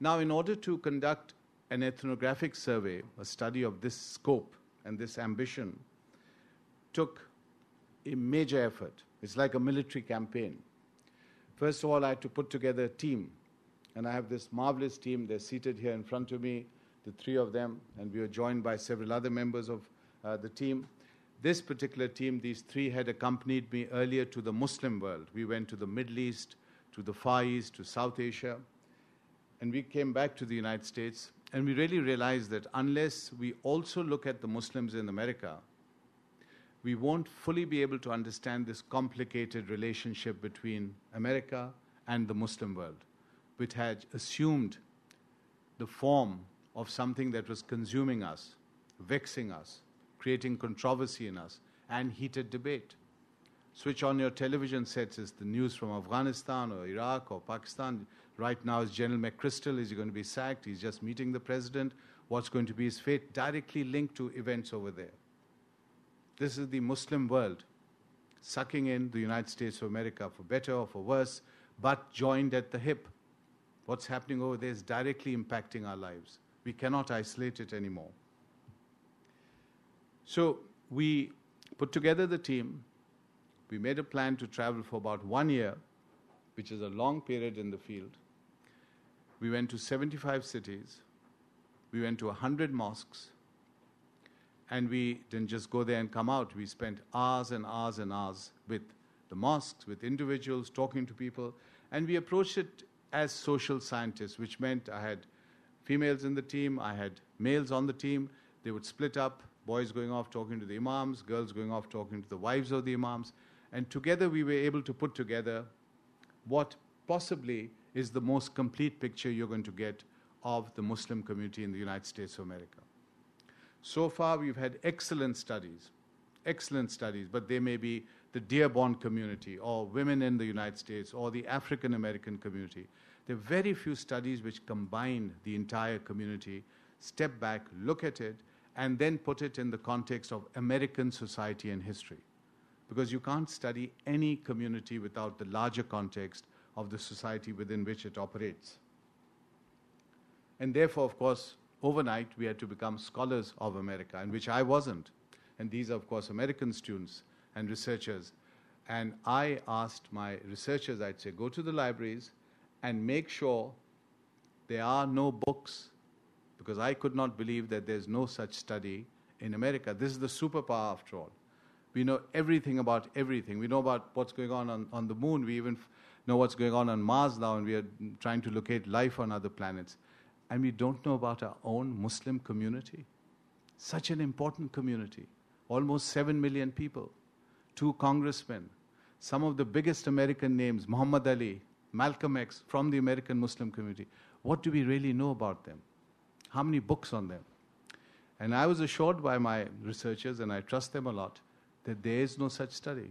Now, in order to conduct an ethnographic survey, a study of this scope and this ambition, took a major effort. It's like a military campaign. First of all, I had to put together a team. And I have this marvelous team. They're seated here in front of me, the three of them, and we are joined by several other members of the team. This particular team, these three had accompanied me earlier to the Muslim world. We went to the Middle East, to the Far East, to South Asia, and we came back to the United States, and we really realized that unless we also look at the Muslims in America, we won't fully be able to understand this complicated relationship between America and the Muslim world, which had assumed the form of something that was consuming us, vexing us, creating controversy in us, and heated debate. Switch on your television sets, is the news from Afghanistan or Iraq or Pakistan. Right now is General McChrystal. Is he going to be sacked? He's just meeting the president. What's going to be his fate? Directly linked to events over there. This is the Muslim world sucking in the United States of America, for better or for worse, but joined at the hip. What's happening over there is directly impacting our lives. We cannot isolate it anymore. So we put together the team. We made a plan to travel for about 1 year, which is a long period in the field. We went to 75 cities. We went to 100 mosques. And we didn't just go there and come out. We spent hours and hours and hours with the mosques, with individuals, talking to people. And we approached it as social scientists, which meant I had females in the team, I had males on the team. They would split up, boys going off talking to the imams, girls going off talking to the wives of the imams. And together we were able to put together what possibly is the most complete picture you're going to get of the Muslim community in the United States of America. So far, we've had excellent studies, but they may be the Dearborn community or women in the United States or the African American community. There are very few studies which combine the entire community, step back, look at it, and then put it in the context of American society and history. Because you can't study any community without the larger context of the society within which it operates. And therefore, of course, overnight, we had to become scholars of America, and which I wasn't. And these are, of course, American students and researchers. And I asked my researchers, I'd say, go to the libraries and make sure there are no books, because I could not believe that there's no such study in America. This is the superpower, after all. We know everything about everything. We know about what's going on the moon. We even know what's going on Mars now, and we are trying to locate life on other planets. And we don't know about our own Muslim community. Such an important community. Almost 7 million people. 2 congressmen. Some of the biggest American names, Muhammad Ali, Malcolm X, from the American Muslim community. What do we really know about them? How many books on them? And I was assured by my researchers, and I trust them a lot, that there is no such study.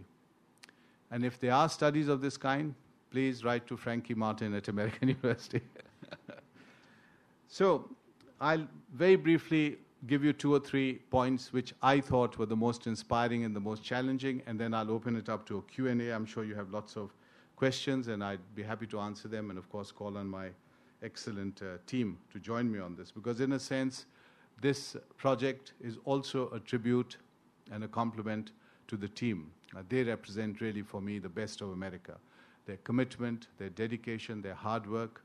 And if there are studies of this kind, please write to Frankie Martin at American University. So I'll very briefly give you 2 or 3 points which I thought were the most inspiring and the most challenging, and then I'll open it up to a Q&A. I'm sure you have lots of questions, and I'd be happy to answer them, and of course call on my excellent team to join me on this, because in a sense, this project is also a tribute and a compliment to the team. They represent really, for me, the best of America. Their commitment, their dedication, their hard work.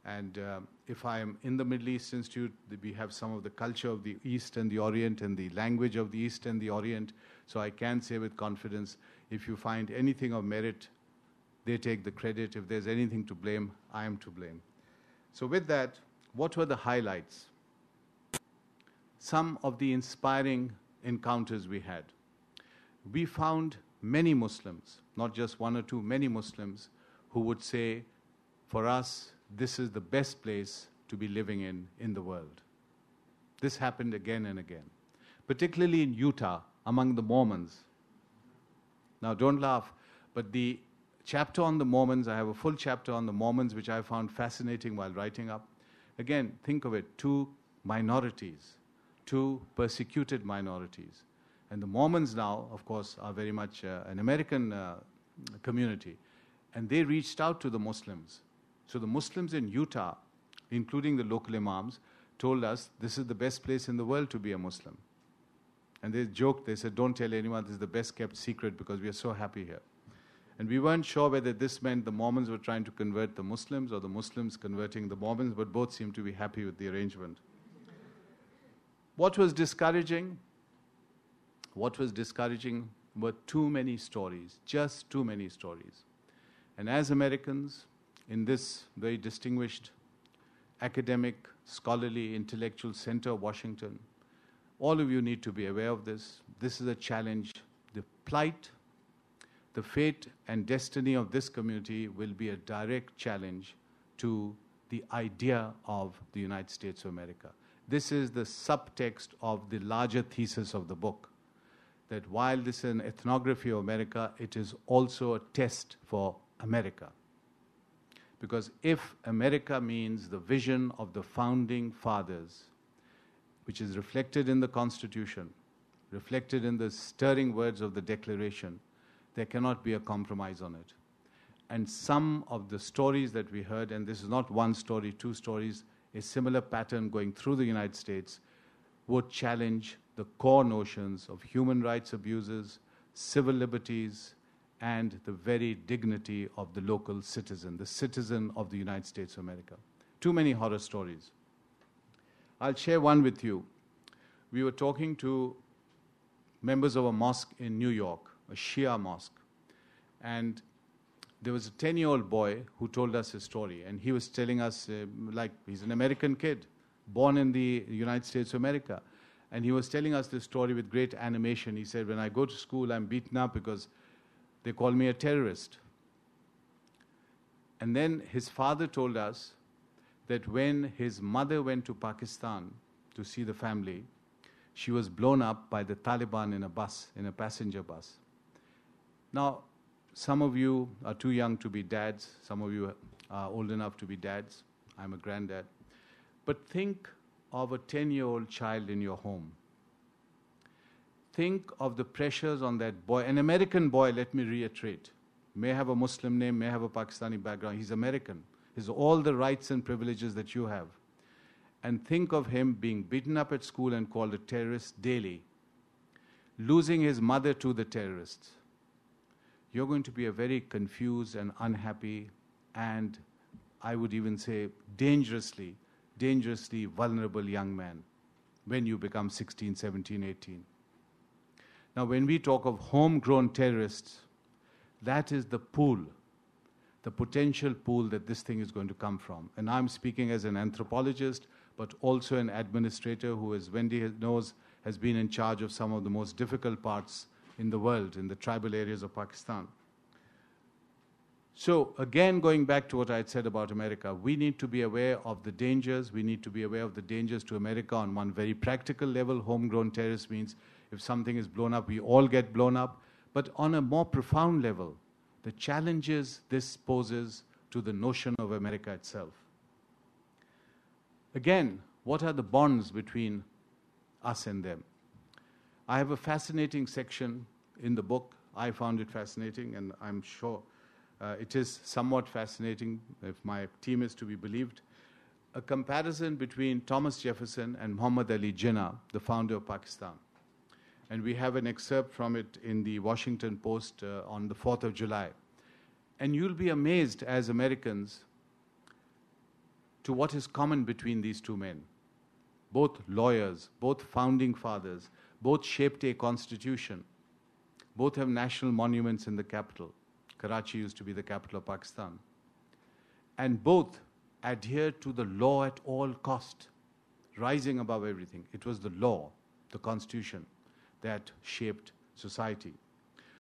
And if I am in the Middle East Institute, we have some of the culture of the East and the Orient and the language of the East and the Orient. So I can say with confidence, if you find anything of merit, they take the credit. If there's anything to blame, I am to blame. So with that, what were the highlights? Some of the inspiring encounters we had. We found many Muslims, not just 1 or 2, many Muslims who would say, for us, this is the best place to be living in the world. This happened again and again, particularly in Utah, among the Mormons. Now, don't laugh, but the chapter on the Mormons, I have a full chapter on the Mormons, which I found fascinating while writing up. Again, think of it, 2 minorities, 2 persecuted minorities. And the Mormons now, of course, are very much an American community. And they reached out to the Muslims. So the Muslims in Utah including the local imams, told us this is the best place in the world to be a Muslim. And they joked, they said, don't tell anyone, this is the best kept secret because we are so happy here. And we weren't sure whether this meant the Mormons were trying to convert the Muslims or the Muslims converting the Mormons, but both seemed to be happy with the arrangement. What was discouraging? What was discouraging were too many stories, just too many stories. And as Americans, in this very distinguished academic, scholarly, intellectual center of Washington, all of you need to be aware of this. This is a challenge. The plight, the fate and destiny of this community will be a direct challenge to the idea of the United States of America. This is the subtext of the larger thesis of the book, that while this is an ethnography of America, it is also a test for America. Because if America means the vision of the founding fathers, which is reflected in the Constitution, reflected in the stirring words of the Declaration, there cannot be a compromise on it. And some of the stories that we heard, and this is not one story, two stories, a similar pattern going through the United States, would challenge the core notions of human rights abuses, civil liberties, and the very dignity of the local citizen, the citizen of the United States of America. Too many horror stories. I'll share one with you. We were talking to members of a mosque in New York, a Shia mosque, and there was a 10-year-old boy who told us his story, and he was telling us, like he's an American kid, born in the United States of America, and he was telling us this story with great animation. He said, when I go to school, I'm beaten up because they call me a terrorist. And then his father told us that when his mother went to Pakistan to see the family, she was blown up by the Taliban in a bus, in a passenger bus. Now, some of you are too young to be dads. Some of you are old enough to be dads. I'm a granddad. But think of a 10-year-old child in your home. Think of the pressures on that boy. An American boy, let me reiterate, may have a Muslim name, may have a Pakistani background. He's American. He has all the rights and privileges that you have. And think of him being beaten up at school and called a terrorist daily, losing his mother to the terrorists. You're going to be a very confused and unhappy and, I would even say, dangerously vulnerable young man when you become 16, 17, 18. Now, when we talk of homegrown terrorists, that is the pool, the potential pool that this thing is going to come from. And I'm speaking as an anthropologist, but also an administrator who, as Wendy knows, has been in charge of some of the most difficult parts in the world, in the tribal areas of Pakistan. So, again, going back to what I had said about America, we need to be aware of the dangers. We need to be aware of the dangers to America on one very practical level. Homegrown terrorist means if something is blown up, we all get blown up. But on a more profound level, the challenges this poses to the notion of America itself. Again, what are the bonds between us and them? I have a fascinating section in the book. I found it fascinating, and I'm sure it is somewhat fascinating, if my team is to be believed, a comparison between Thomas Jefferson and Muhammad Ali Jinnah, the founder of Pakistan. And we have an excerpt from it in the Washington Post on the 4th of July. And you'll be amazed as Americans to what is common between these two men. Both lawyers, both founding fathers, both shaped a constitution, both have national monuments in the capital. Karachi used to be the capital of Pakistan. And both adhere to the law at all cost, rising above everything. It was the law, the constitution, that shaped society.